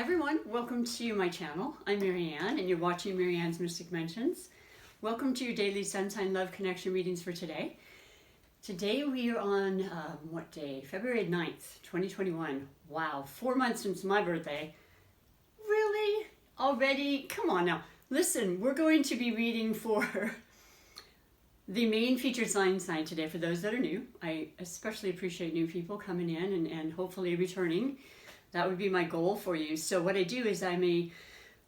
Hi everyone, welcome to my channel. I'm MaryAnne and you're watching MaryAnne's Mystic Mentions. Welcome to your daily Sun Sign Love Connection readings for today. Today we are on, what day? February 9th, 2021. Wow, 4 months since my birthday. Really? Already? Come on now. Listen, we're going to be reading for the main featured sign today for those that are new. I especially appreciate new people coming in and hopefully returning. That would be my goal for you. So what I do is I'm a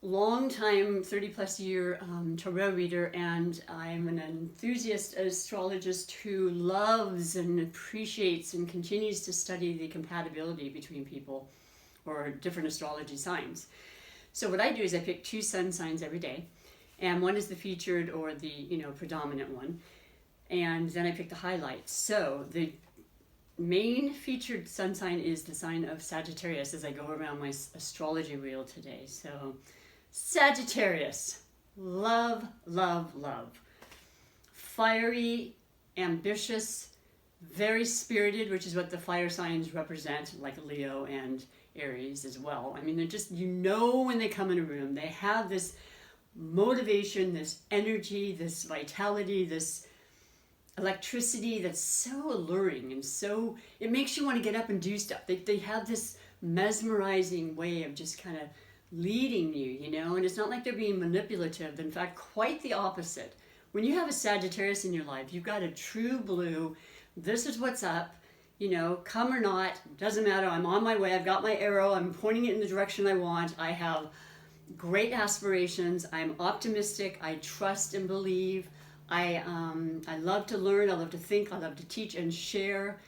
long-time 30-plus year tarot reader, and I'm an enthusiast astrologist who loves and appreciates and continues to study the compatibility between people or different astrology signs. So what I do is I pick 2 sun signs every day, and one is the featured or the predominant one, and then I pick the highlights. So the main featured sun sign is the sign of Sagittarius as I go around my astrology wheel today. So Sagittarius, love, love, love. Fiery, ambitious, very spirited, which is what the fire signs represent, like Leo and Aries as well. I mean, they're just, when they come in a room, they have this motivation, this energy, this vitality, this electricity that's so alluring, and so it makes you want to get up and do stuff. They have this mesmerizing way of just kind of leading you, and it's not like they're being manipulative. In fact, quite the opposite. When you have a Sagittarius in your life, you've got a true blue, this is what's up, come or not, doesn't matter, I'm on my way, I've got my arrow, I'm pointing it in the direction I want, I have great aspirations, I'm optimistic, I trust and believe, I love to learn, I love to think, I love to teach and share.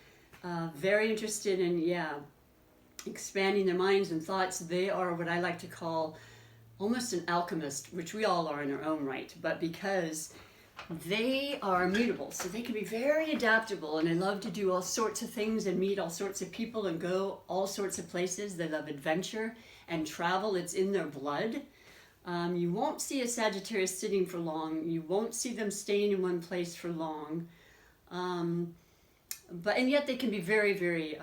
Very interested in, expanding their minds and thoughts. They are what I like to call almost an alchemist, which we all are in our own right, but because they are immutable, so they can be very adaptable, and they love to do all sorts of things and meet all sorts of people and go all sorts of places. They love adventure and travel. It's in their blood. You won't see a Sagittarius sitting for long. You won't see them staying in one place for long. And yet they can be very, very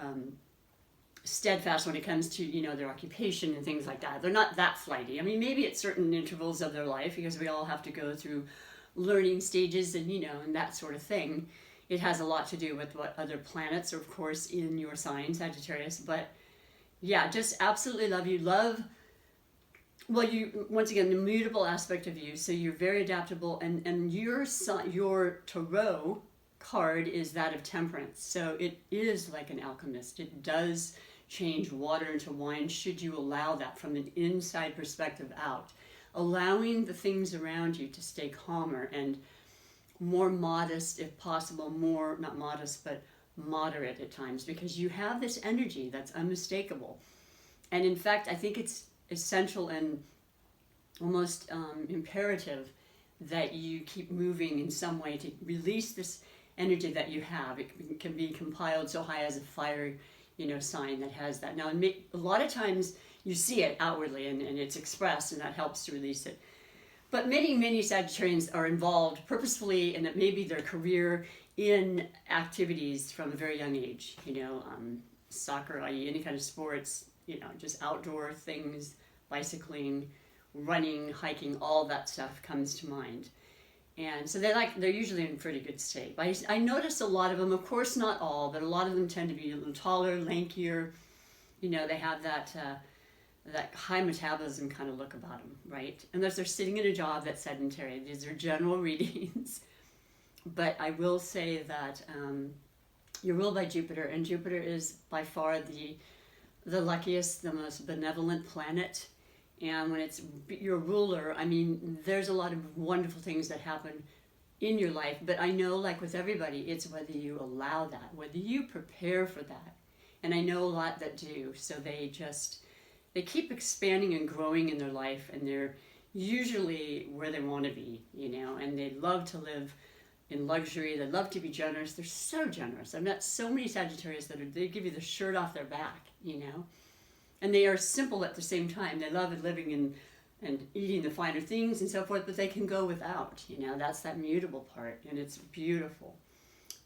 steadfast when it comes to, their occupation and things like that. They're not that flighty. I mean, maybe at certain intervals of their life, because we all have to go through learning stages and, and that sort of thing. It has a lot to do with what other planets are, of course, in your sign, Sagittarius. But yeah, just absolutely love you. Once again, the mutable aspect of you, so you're very adaptable, and your tarot card is that of temperance, so it is like an alchemist. It does change water into wine should you allow that from an inside perspective out, allowing the things around you to stay calmer and more modest if possible, more, not modest, but moderate at times, because you have this energy that's unmistakable. And in fact, I think it's essential and almost imperative that you keep moving in some way to release this energy that you have. It can be compiled so high as a fire, sign that has that. Now, a lot of times you see it outwardly and it's expressed, and that helps to release it. But many, many Sagittarians are involved purposefully, and it may be their career, in activities from a very young age, soccer, i.e. any kind of sports, just outdoor things, bicycling, running, hiking, all that stuff comes to mind. And so they're usually in pretty good shape. I notice a lot of them, of course not all, but a lot of them tend to be a little taller, lankier. They have that high metabolism kind of look about them, right? Unless they're sitting in a job that's sedentary. These are general readings. But I will say that you're ruled by Jupiter, and Jupiter is by far the luckiest, the most benevolent planet. And when it's your ruler, I mean, there's a lot of wonderful things that happen in your life. But I know, like with everybody, it's whether you allow that, whether you prepare for that. And I know a lot that do. So they keep expanding and growing in their life, and they're usually where they want to be, and they love to live in luxury. They love to be generous. They're so generous. I've met so many Sagittarius they give you the shirt off their back, And they are simple at the same time. They love living and eating the finer things and so forth, but they can go without, That's that mutable part, and it's beautiful.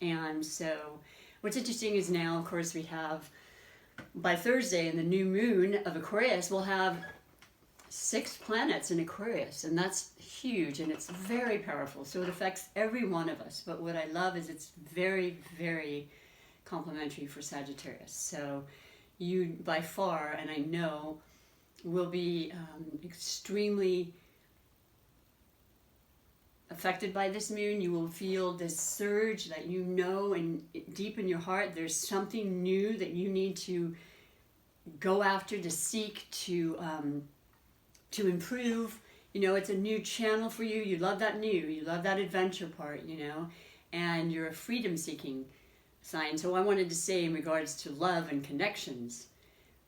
And so what's interesting is now, of course, we have by Thursday, in the new moon of Aquarius, we'll have 6 planets in Aquarius, and that's huge, and it's very powerful. So it affects every one of us. But what I love is it's very, very complementary for Sagittarius. So you, by far, and I know, will be extremely affected by this moon. You will feel this surge that you know, and deep in your heart there's something new that you need to go after, to seek, to improve. You know, it's a new channel for you. You love that new, you love that adventure part, you know, and you're a freedom seeking sign. So I wanted to say, in regards to love and connections,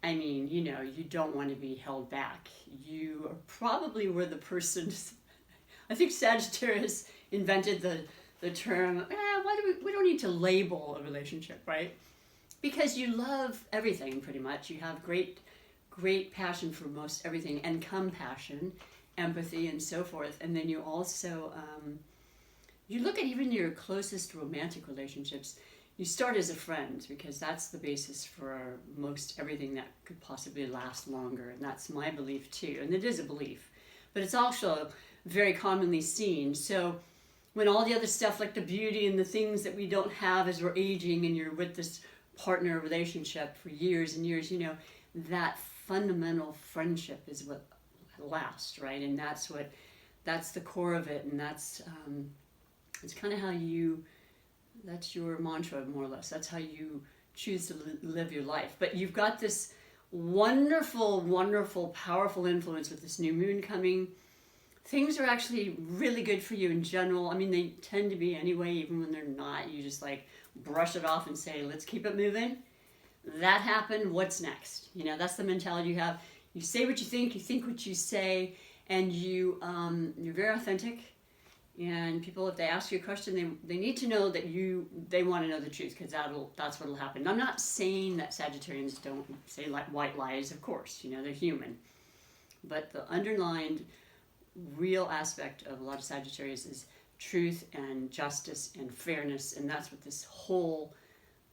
I mean, you know, you don't want to be held back. You probably were the person, I think Sagittarius invented the term, we don't need to label a relationship, right? Because you love everything pretty much. You have great passion for most everything, and compassion, empathy, and so forth. And then you also, you look at even your closest romantic relationships, you start as a friend, because that's the basis for most everything that could possibly last longer. And that's my belief too. And it is a belief, but it's also very commonly seen. So when all the other stuff, like the beauty and the things that we don't have as we're aging, and you're with this partner relationship for years and years, you know, that fundamental friendship is what lasts, right? And that's the core of it. And that's it's kind of how you, that's your mantra, more or less. That's how you choose to live your life. But you've got this wonderful, wonderful, powerful influence with this new moon coming. Things are actually really good for you in general. I mean, they tend to be anyway, even when they're not. You just like brush it off and say, let's keep it moving. That happened, what's next? You know, that's the mentality you have. You say what you think what you say, and you're very authentic. And people, if they ask you a question, they need to know that they want to know the truth, because that's what'll happen. And I'm not saying that Sagittarians don't say white lies, of course, you know, they're human. But the underlined real aspect of a lot of Sagittarius is truth and justice and fairness, and that's what this whole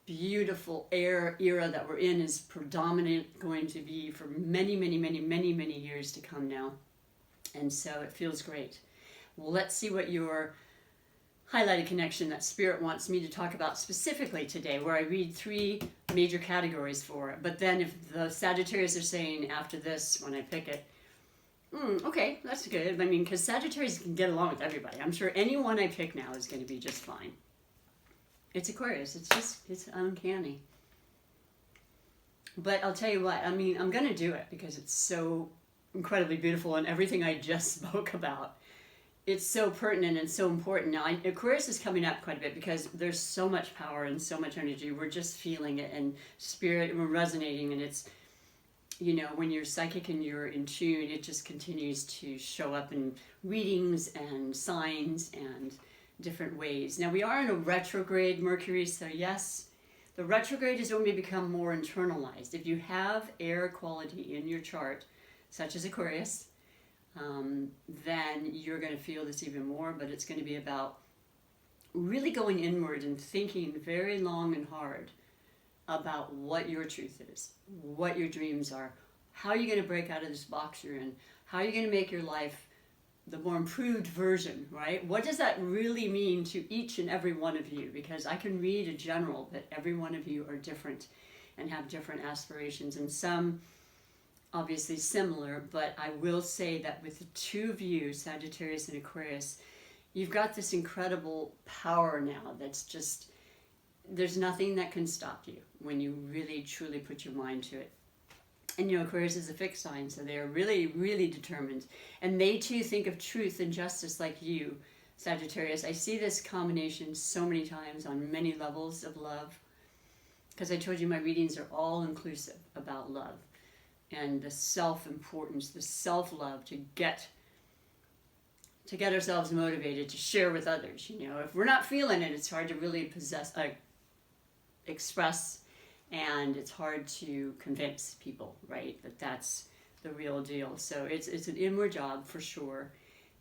beautiful era that we're in is predominant going to be for many, many, many, many, many years to come now. And so it feels great. Well, let's see what your highlighted connection that Spirit wants me to talk about specifically today, where I read 3 major categories for it. But then if the Sagittarius are saying after this, when I pick it, okay, that's good. I mean, because Sagittarius can get along with everybody. I'm sure anyone I pick now is going to be just fine. It's Aquarius. It's uncanny. But I'll tell you what, I mean, I'm going to do it because it's so incredibly beautiful, and everything I just spoke about, it's so pertinent and so important. Now, Aquarius is coming up quite a bit because there's so much power and so much energy. We're just feeling it, and Spirit, we're resonating, and it's, you know, when you're psychic and you're in tune, it just continues to show up in readings and signs and different ways. Now, we are in a retrograde Mercury, so yes, the retrograde is when we become more internalized. If you have air quality in your chart, such as Aquarius, then you're going to feel this even more, but it's going to be about really going inward and thinking very long and hard about what your truth is, what your dreams are, how you're going to break out of this box you're in, how you're going to make your life the more improved version, right? What does that really mean to each and every one of you? Because I can read a general, but every one of you are different and have different aspirations, and some obviously similar, but I will say that with the 2 of you, Sagittarius and Aquarius, you've got this incredible power now that's just, there's nothing that can stop you when you really truly put your mind to it. And you know, Aquarius is a fixed sign, so they're really, really determined. And they too think of truth and justice like you, Sagittarius. I see this combination so many times on many levels of love, because I told you my readings are all inclusive about love and the self-importance, the self-love to get ourselves motivated to share with others. You know, if we're not feeling it, it's hard to really express, and it's hard to convince people, right, that that's the real deal. So it's an inward job for sure,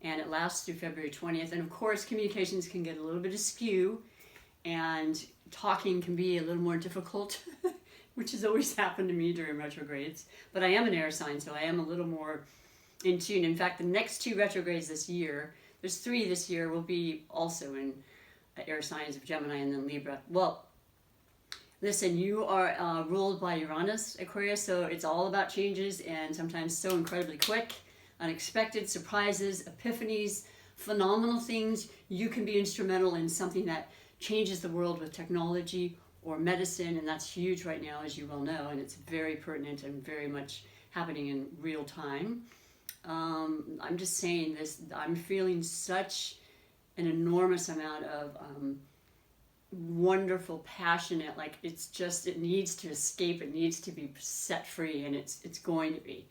and it lasts through February 20th. And of course, communications can get a little bit askew, and talking can be a little more difficult which has always happened to me during retrogrades. But I am an air sign, so I am a little more in tune. In fact, the next 2 retrogrades this year, there's 3 this year, will be also in air signs of Gemini and then Libra. Well, listen, you are ruled by Uranus, Aquarius, so it's all about changes and sometimes so incredibly quick, unexpected surprises, epiphanies, phenomenal things. You can be instrumental in something that changes the world with technology or medicine, and that's huge right now, as you well know, and it's very pertinent and very much happening in real time. I'm just saying this, I'm feeling such an enormous amount of wonderful, passionate, like it's just, it needs to escape, it needs to be set free, and it's going to be.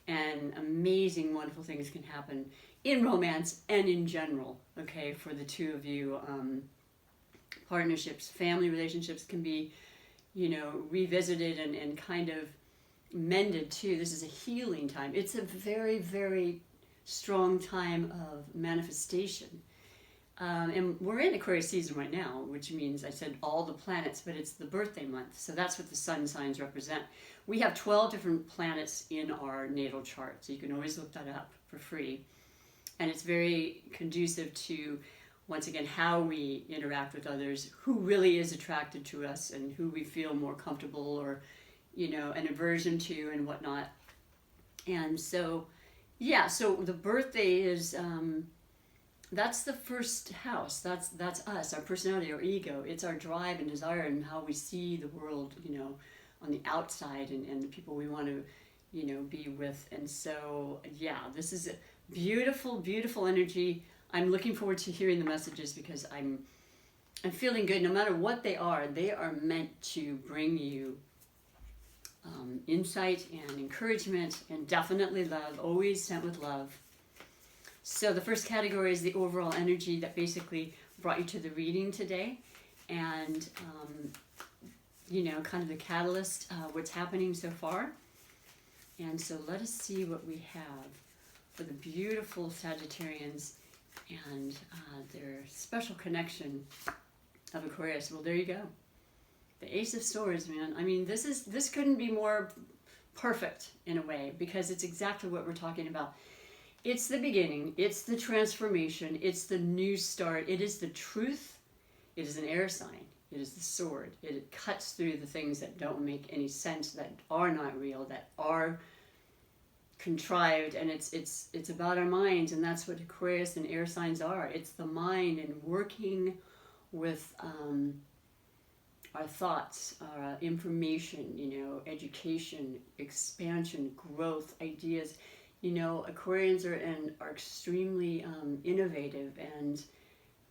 And amazing, wonderful things can happen in romance and in general, okay, for the 2 of you. Partnerships, family relationships can be, you know, revisited and kind of mended too. This is a healing time. It's a very, very strong time of manifestation. And we're in Aquarius season right now, which means I said all the planets, but it's the birthday month. So that's what the sun signs represent. We have 12 different planets in our natal chart, so you can always look that up for free. And it's very conducive to, once again, how we interact with others, who really is attracted to us and who we feel more comfortable or, you know, an aversion to and whatnot. And so, yeah, so the birthday is, that's the first house. That's us, our personality, our ego. It's our drive and desire and how we see the world, you know, on the outside and the people we want to, you know, be with. And so, yeah, this is a beautiful, beautiful energy. I'm looking forward to hearing the messages because I'm feeling good. No matter what they are meant to bring you insight and encouragement and definitely love, always sent with love. So the first category is the overall energy that basically brought you to the reading today, and you know, kind of the catalyst, what's happening so far. And so let us see what we have for the beautiful Sagittarians and their special connection of Aquarius. Well, there you go. The Ace of Swords, man. I mean, this couldn't be more perfect in a way, because it's exactly what we're talking about. It's the beginning, it's the transformation, it's the new start, it is the truth, it is an air sign, it is the sword. It cuts through the things that don't make any sense, that are not real, that are contrived, and it's about our minds, and that's what Aquarius and air signs are. It's the mind and working with our thoughts, our information, you know, education, expansion, growth, ideas. You know, Aquarians are extremely innovative and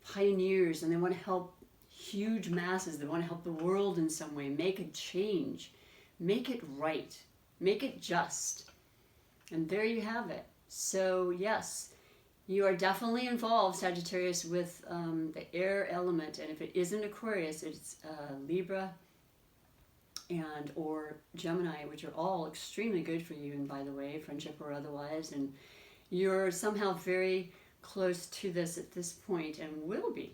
pioneers, and they want to help huge masses. They want to help the world in some way, make a change, make it right, make it just. And there you have it. So yes, you are definitely involved, Sagittarius, with the air element. And if it isn't Aquarius, it's Libra and or Gemini, which are all extremely good for you, and by the way, friendship or otherwise. And you're somehow very close to this at this point, and will be.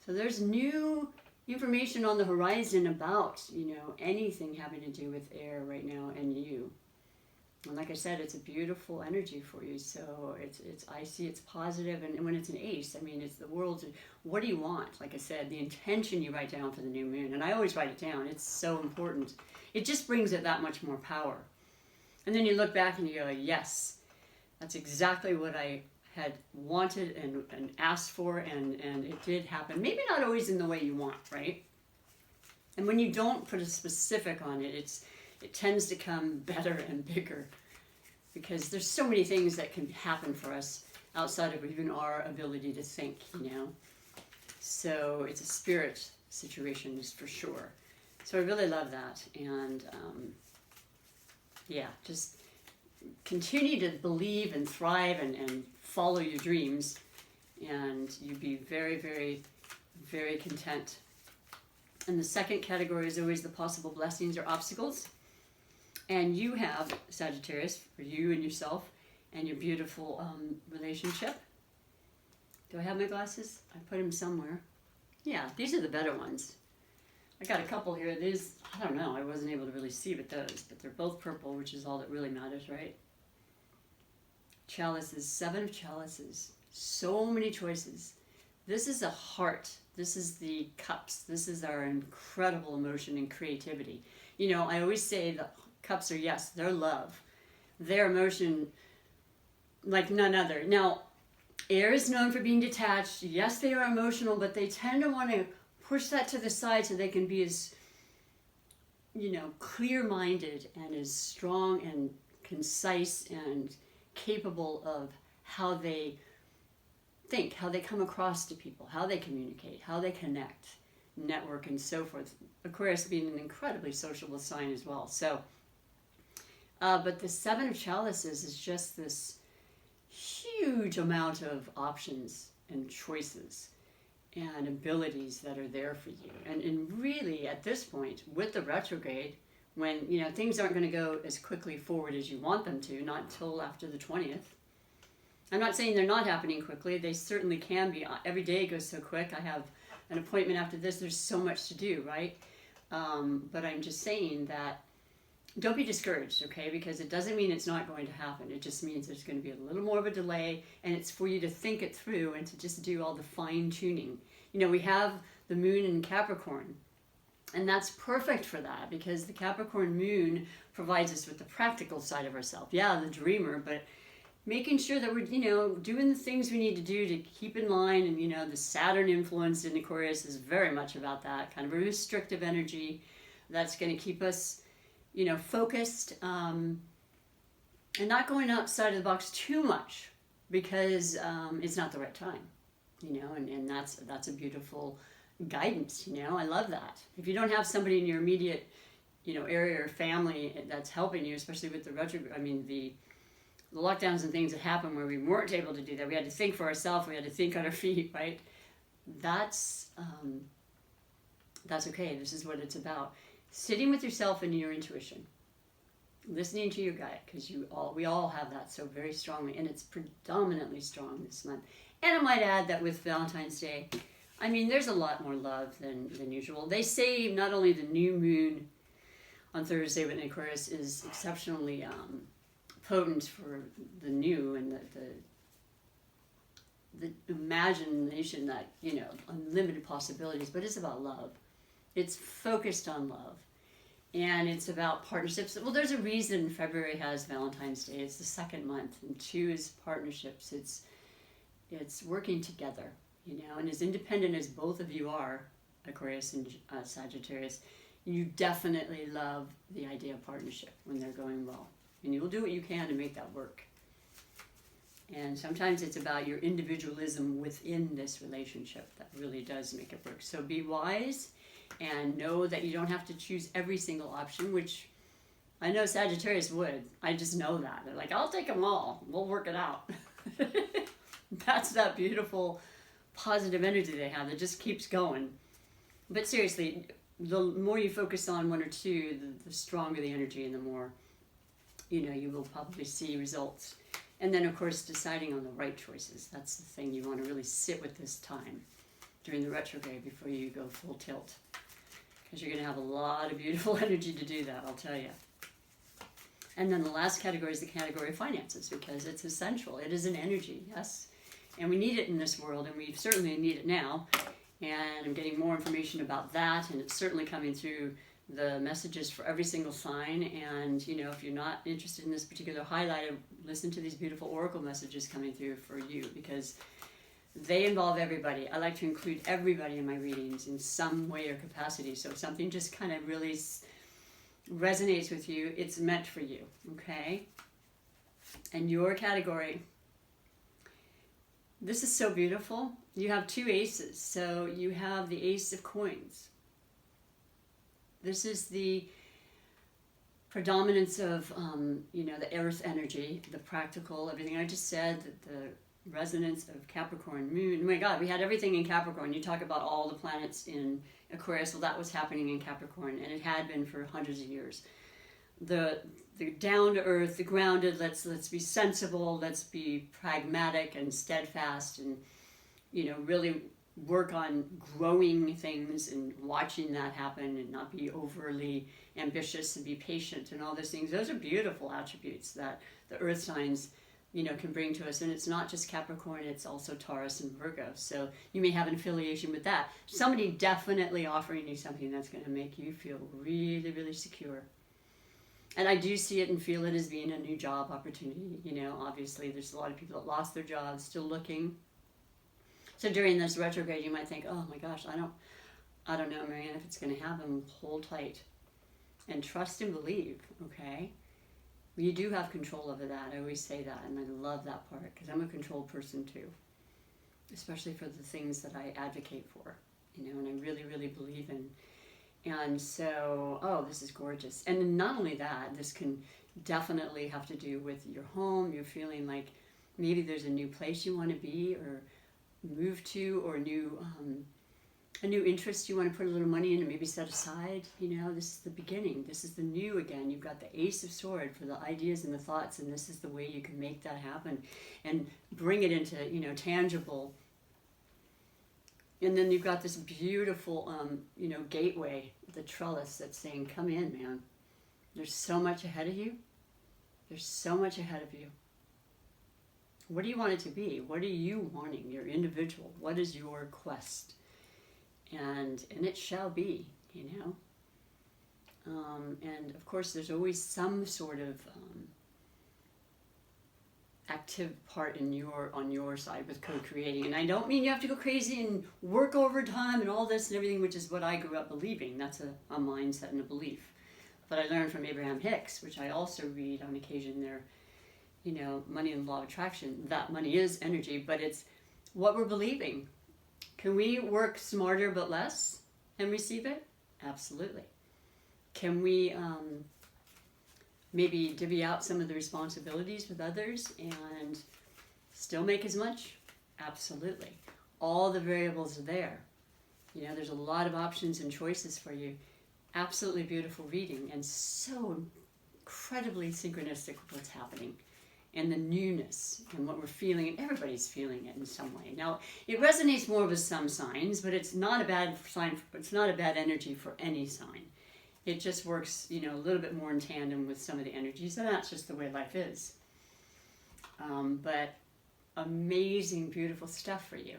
So there's new information on the horizon about, you know, anything having to do with air right now and you. And like I said, it's a beautiful energy for you. So it's I see it's positive, and when it's an ace, I mean, it's the world's, what do you want? Like I said, the intention you write down for the new moon, and I always write it down. It's so important. It just brings it that much more power. And then you look back and you go, yes, that's exactly what I had wanted and asked for, and it did happen. Maybe not always in the way you want, right? And when you don't put a specific on it, it tends to come better and bigger, because there's so many things that can happen for us outside of even our ability to think, you know. So it's a spirit situation, is for sure. So I really love that, and yeah, just continue to believe and thrive and follow your dreams, and you'd be very, very, very content. And the second category is always the possible blessings or obstacles. And you have, Sagittarius, for you and yourself and your beautiful relationship. Do I have my glasses? I put them somewhere. Yeah, these are the better ones. I got a couple here. These, I don't know, I wasn't able to really see with those, but they're both purple, which is all that really matters, right? Chalices, 7 of chalices. So many choices. This is a heart. This is the cups. This is our incredible emotion and creativity. You know, I always say the cups are, yes, they're love. Their emotion like none other. Now, air is known for being detached. Yes, they are emotional, but they tend to want to push that to the side so they can be as, you know, clear-minded and as strong and concise and capable of how they think, how they come across to people, how they communicate, how they connect, network, and so forth. Aquarius being an incredibly sociable sign as well. So, but the 7 of chalices is just this huge amount of options and choices and abilities that are there for you. And really, at this point, with the retrograde, when, you know, things aren't going to go as quickly forward as you want them to, not until after the 20th. I'm not saying they're not happening quickly. They certainly can be. Every day goes so quick. I have an appointment after this. There's so much to do, right? But I'm just saying that don't be discouraged, okay? Because it doesn't mean it's not going to happen. It just means there's going to be a little more of a delay, and it's for you to think it through and to just do all the fine-tuning. You know, we have the moon in Capricorn, and that's perfect for that because the Capricorn moon provides us with the practical side of ourselves. Yeah, the dreamer, but making sure that we're, you know, doing the things we need to do to keep in line. And, you know, the Saturn influence in Aquarius is very much about that, kind of a restrictive energy that's going to keep us, you know, focused and not going outside of the box too much because it's not the right time, you know, and that's a beautiful guidance, you know. I love that. If you don't have somebody in your immediate, you know, area or family that's helping you, especially with the the lockdowns and things that happened where we weren't able to do that, we had to think for ourselves, we had to think on our feet, right? That's okay. This is what it's about. Sitting with yourself and your intuition, listening to your gut, because we all have that so very strongly, and it's predominantly strong this month. And I might add that with Valentine's Day, I mean, there's a lot more love than usual. They say not only the new moon on Thursday with Aquarius is exceptionally potent for the new and the imagination that, you know, unlimited possibilities, but it's about love. It's focused on love. And it's about partnerships. Well, there's a reason February has Valentine's Day. It's the second month, and 2 is partnerships. It's working together, you know, and as independent as both of you are, Aquarius and Sagittarius, you definitely love the idea of partnership when they're going well. And you'll do what you can to make that work. And sometimes it's about your individualism within this relationship that really does make it work. So be wise and know that you don't have to choose every single option, which I know Sagittarius would. I just know that. They're like, I'll take them all. We'll work it out. That's that beautiful, positive energy they have that just keeps going. But seriously, the more you focus on 1 or 2, the stronger the energy and the more, you know, you will probably see results. And then, of course, deciding on the right choices. That's the thing. You want to really sit with this time during the retrograde before you go full tilt. Because you're going to have a lot of beautiful energy to do that, I'll tell you. And then the last category is the category of finances, because it's essential. It is an energy, yes. And we need it in this world, and we certainly need it now. And I'm getting more information about that, and it's certainly coming through the messages for every single sign. And, you know, if you're not interested in this particular highlight, listen to these beautiful oracle messages coming through for you, because they involve everybody. I like to include everybody in my readings in some way or capacity. So if something just kind of really resonates with you, it's meant for you, okay? And your category, this is so beautiful. You have 2 aces. So you have the Ace of Coins. This is the predominance of, you know, the earth energy, the practical, everything I just said, the resonance of Capricorn moon. Oh my God, we had everything in Capricorn. You talk about all the planets in Aquarius. Well, that was happening in Capricorn, and it had been for hundreds of years. The down to earth, the grounded. Let's be sensible. Let's be pragmatic and steadfast, and, you know, really work on growing things and watching that happen and not be overly ambitious and be patient and all those things. Those are beautiful attributes that the earth signs, you know, can bring to us. And it's not just Capricorn, it's also Taurus and Virgo. So you may have an affiliation with that. Somebody definitely offering you something that's going to make you feel really, really secure. And I do see it and feel it as being a new job opportunity. You know, obviously there's a lot of people that lost their jobs, still looking. So during this retrograde, you might think, oh my gosh, I don't know, MaryAnne, if it's going to happen. Hold tight and trust and believe, okay? You do have control over that. I always say that, and I love that part because I'm a control person too, especially for the things that I advocate for, you know, and I really, really believe in. And so, oh, this is gorgeous. And not only that, this can definitely have to do with your home. You're feeling like maybe there's a new place you want to be or move to, or a new interest you want to put a little money in and maybe set aside. You know, this is the beginning. This is the new again. You've got the Ace of Swords for the ideas and the thoughts, and this is the way you can make that happen and bring it into, you know, tangible. And then you've got this beautiful, you know, gateway, the trellis that's saying, come in, man. There's so much ahead of you. There's so much ahead of you. What do you want it to be? What are you wanting? Your individual. What is your quest? And it shall be, you know. And of course, there's always some sort of active part in on your side with co-creating. And I don't mean you have to go crazy and work overtime and all this and everything, which is what I grew up believing. That's a mindset and a belief. But I learned from Abraham Hicks, which I also read on occasion there, you know, Money and the Law of Attraction. That money is energy, but it's what we're believing. Can we work smarter but less and receive it? Absolutely. Can we maybe divvy out some of the responsibilities with others and still make as much? Absolutely. All the variables are there. You know, there's a lot of options and choices for you. Absolutely beautiful reading, and so incredibly synchronistic with what's happening and the newness and what we're feeling, and everybody's feeling it in some way. Now, it resonates more with some signs, but it's not a bad sign. It's not a bad energy for any sign. It just works, you know, a little bit more in tandem with some of the energies, and that's just the way life is. But amazing, beautiful stuff for you.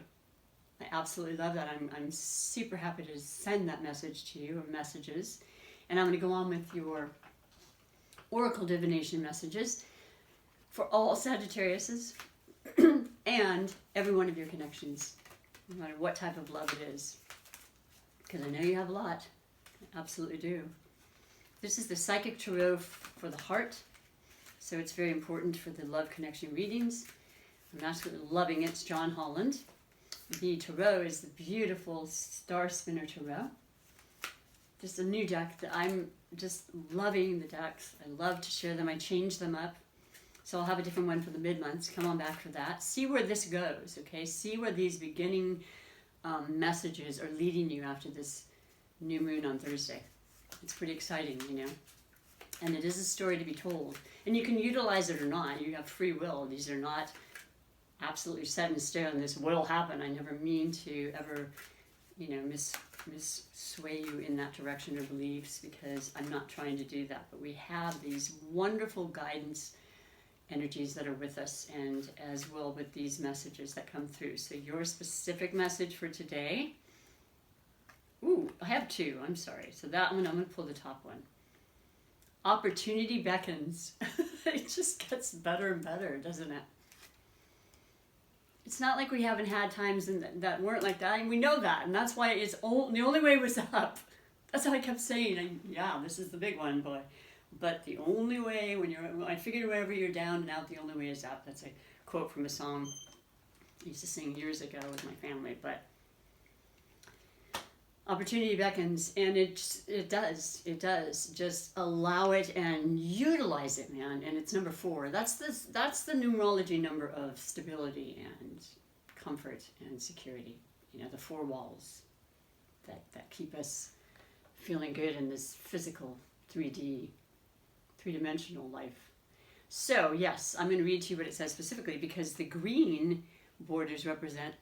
I absolutely love that. I'm super happy to send that message to you, or messages. And I'm going to go on with your Oracle Divination messages for all Sagittariuses and every one of your connections, no matter what type of love it is. Because I know you have a lot. I absolutely do. This is the Psychic Tarot for the heart. So it's very important for the love connection readings. I'm absolutely loving it. It's John Holland. The tarot is the beautiful Star Spinner Tarot. Just a new deck that I'm just loving the decks. I love to share them. I change them up. So I'll have a different one for the mid-months. Come on back for that. See where this goes, okay? See where these beginning messages are leading you after this new moon on Thursday. It's pretty exciting, you know? And it is a story to be told. And you can utilize it or not. You have free will. These are not absolutely set in stone. This will happen. I never mean to ever, you know, sway you in that direction or beliefs, because I'm not trying to do that. But we have these wonderful guidance energies that are with us, and as well with these messages that come through. So your specific message for today, ooh, I have two, I'm sorry. So that one, I'm going to pull the top one. Opportunity beckons. It just gets better and better, doesn't it? It's not like we haven't had times that weren't like that, and we know that, and that's why it's the only way was up. That's how I kept saying, yeah, this is the big one, boy. But the only way, I figured wherever you're down and out, the only way is up. That's a quote from a song I used to sing years ago with my family. But opportunity beckons, and it does. Just allow it and utilize it, man. And it's number 4. That's the numerology number of stability and comfort and security. You know, the 4 walls that keep us feeling good in this physical 3-dimensional life. So yes, I'm going to read to you what it says specifically, because the green borders represent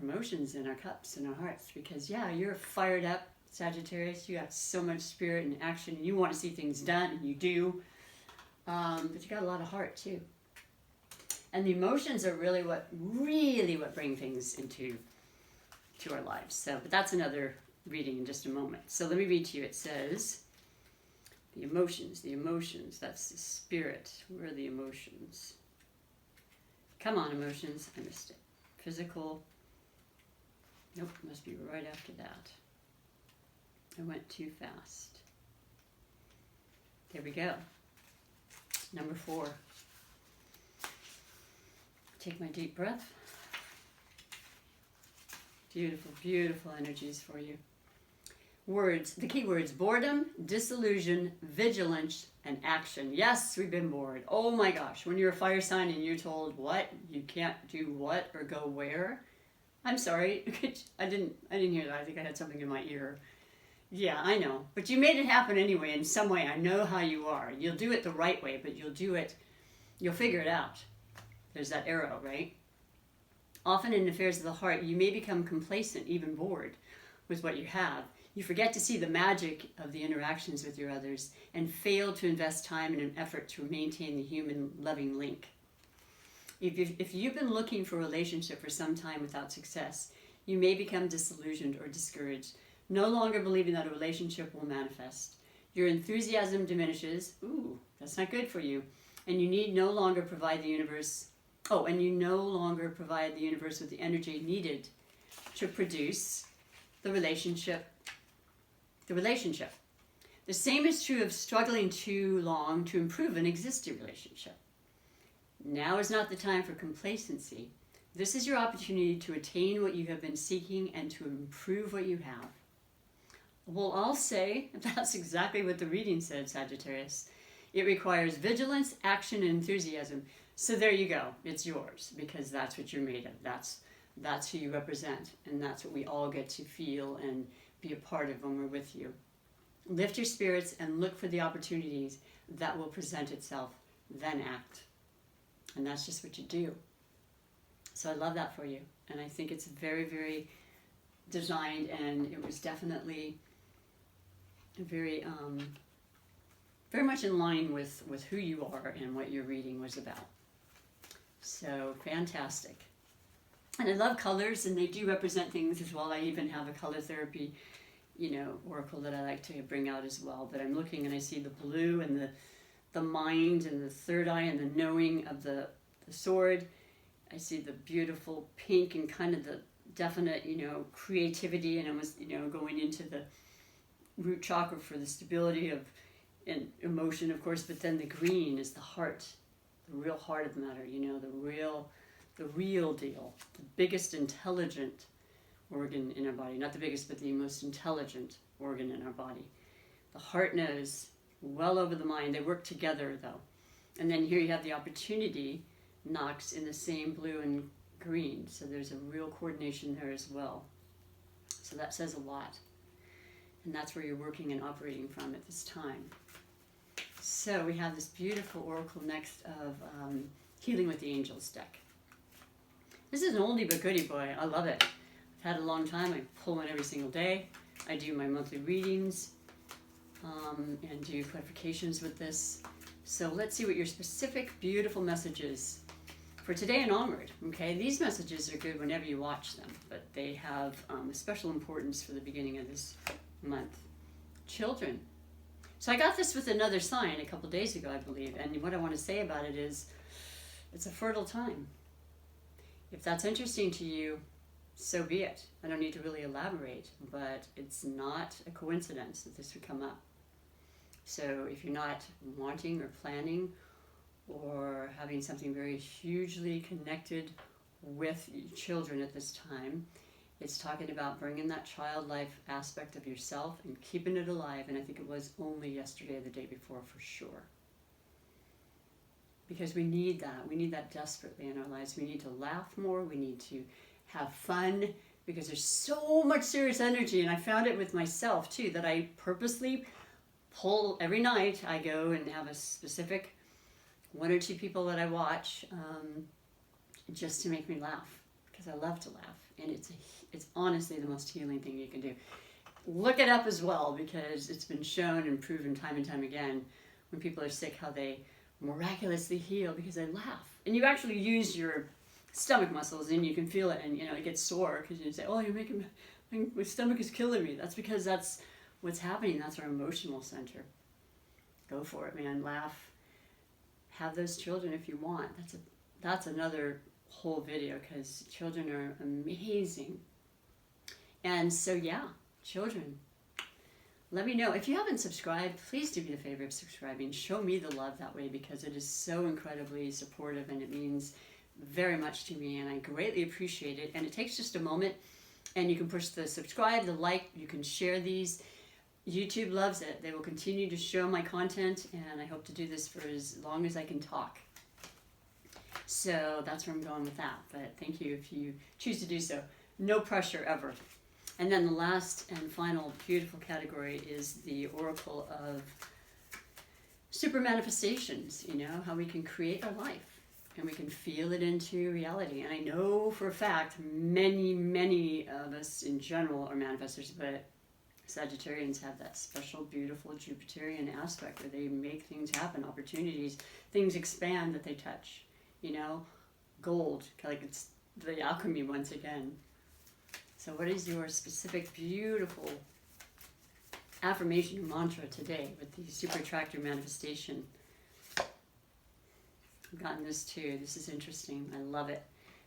emotions in our cups and our hearts, because yeah, you're fired up, Sagittarius. You got so much spirit and action, and you want to see things done, and you do. But you got a lot of heart too. And the emotions are really what bring things into our lives. So, but that's another reading in just a moment. So let me read to you. It says, the emotions, that's the spirit. Where are the emotions? Come on, emotions. I missed it. Physical. Nope, must be right after that. I went too fast. There we go. Number 4. Take my deep breath. Beautiful, beautiful energies for you. Words, the key words: boredom, disillusion, vigilance, and action. Yes, we've been bored. Oh my gosh, when you're a fire sign and you're told what, you can't do what or go where. I'm sorry, I didn't hear that. I think I had something in my ear. Yeah, I know. But you made it happen anyway in some way. I know how you are. You'll do it the right way, but you'll figure it out. There's that arrow, right? Often in affairs of the heart, you may become complacent, even bored with what you have. You forget to see the magic of the interactions with your others and fail to invest time and an effort to maintain the human loving link. If you've been looking for a relationship for some time without success, you may become disillusioned or discouraged, no longer believing that a relationship will manifest. Your enthusiasm diminishes. Ooh, that's not good for you. And you no longer provide the universe with the energy needed to produce the relationship. The same is true of struggling too long to improve an existing relationship. Now is not the time for complacency. This is your opportunity to attain what you have been seeking and to improve what you have. Well, I'll say that's exactly what the reading said, Sagittarius. It requires vigilance, action, and enthusiasm. So there you go. It's yours, because that's what you're made of. That's who you represent, and that's what we all get to feel and be a part of when we're with you. Lift your spirits and look for the opportunities that will present itself, then act. And that's just what you do. So I love that for you. And I think it's very, very designed, and it was definitely very, very much in line with who you are and what your reading was about. So fantastic. And I love colors, and they do represent things as well. I even have a color therapy, oracle that I like to bring out as well. But I'm looking and I see the blue and the mind and the third eye and the knowing of the sword. I see the beautiful pink and kind of the definite, creativity, and almost, going into the root chakra for the stability of and emotion, of course. But then the green is the heart, the real heart of the matter, the real deal, the biggest intelligent organ in our body. Not the biggest, but the most intelligent organ in our body. The heart knows well over the mind. They work together, though. And then here you have the opportunity knocks in the same blue and green. So there's a real coordination there as well. So that says a lot. And that's where you're working and operating from at this time. So we have this beautiful oracle next of Healing with the Angels deck. This is an oldie but goodie, boy. I love it. I've had it a long time. I pull one every single day. I do my monthly readings and do clarifications with this. So let's see what your specific, beautiful messages for today and onward. Okay, these messages are good whenever you watch them, but they have a special importance for the beginning of this month. Children. So I got this with another sign a couple days ago, I believe, and what I want to say about it is it's a fertile time. If that's interesting to you, so be it. I don't need to really elaborate, but it's not a coincidence that this would come up. So if you're not wanting or planning or having something very hugely connected with children at this time, it's talking about bringing that child-life aspect of yourself and keeping it alive. And I think it was only yesterday or the day before for sure. Because we need that. We need that desperately in our lives. We need to laugh more. We need to have fun, because there's so much serious energy. And I found it with myself too, that I purposely pull every night. I go and have a specific one or two people that I watch just to make me laugh. because I love to laugh, and it's honestly the most healing thing you can do. Look it up as well, because it's been shown and proven time and time again when people are sick how they miraculously heal because they laugh. And you actually use your stomach muscles, and you can feel it, and it gets sore because you say, oh, my stomach is killing me. That's because that's what's happening. That's our emotional center. Go for it, man. Laugh. Have those children if you want. That's another whole video, because children are amazing. And so yeah, children, let me know. If you haven't subscribed, please do me the favor of subscribing. Show me the love that way, because it is so incredibly supportive, and it means very much to me, and I greatly appreciate it. And it takes just a moment, and you can push the subscribe, the like, you can share these. YouTube loves it. They will continue to show my content, and I hope to do this for as long as I can talk. So that's where I'm going with that. But thank you if you choose to do so. No pressure ever. And then the last and final beautiful category is the Oracle of Super Manifestations. How we can create our life and we can feel it into reality. And I know for a fact many of us in general are manifestors, but Sagittarians have that special, beautiful Jupiterian aspect where they make things happen, opportunities, things expand that they touch. Gold, like it's the alchemy once again. So what is your specific, beautiful affirmation or mantra today with the Super Attractor Manifestation? I've gotten this too. This is interesting. I love it.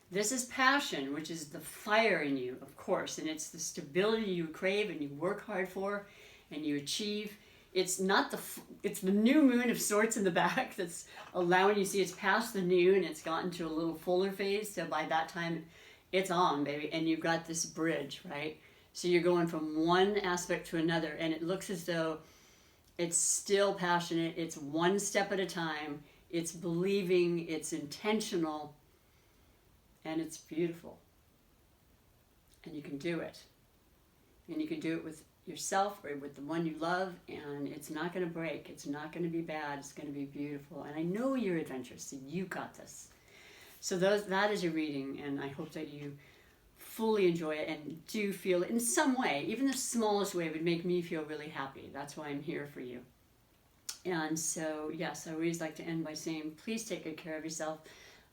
This is passion, which is the fire in you, of course, and it's the stability you crave and you work hard for and you achieve. It's the new moon of sorts in the back that's allowing you to see it's past the new and it's gotten to a little fuller phase. So by that time, it's on, baby, and you've got this bridge, right? So you're going from one aspect to another, and it looks as though it's still passionate. It's one step at a time. It's believing. It's intentional. And it's beautiful. And you can do it. And you can do it with yourself or with the one you love, and it's not going to break. It's not going to be bad. It's going to be beautiful. And I know you're adventurous, so you got this. So that is your reading, and I hope that you fully enjoy it and do feel it in some way. Even the smallest way would make me feel really happy. That's why I'm here for you. And so, yes, I always like to end by saying, please take good care of yourself.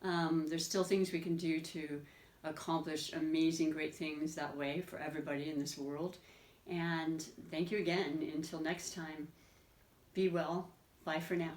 There's still things we can do to accomplish amazing, great things that way for everybody in this world. And thank you again. Until next time, be well. Bye for now.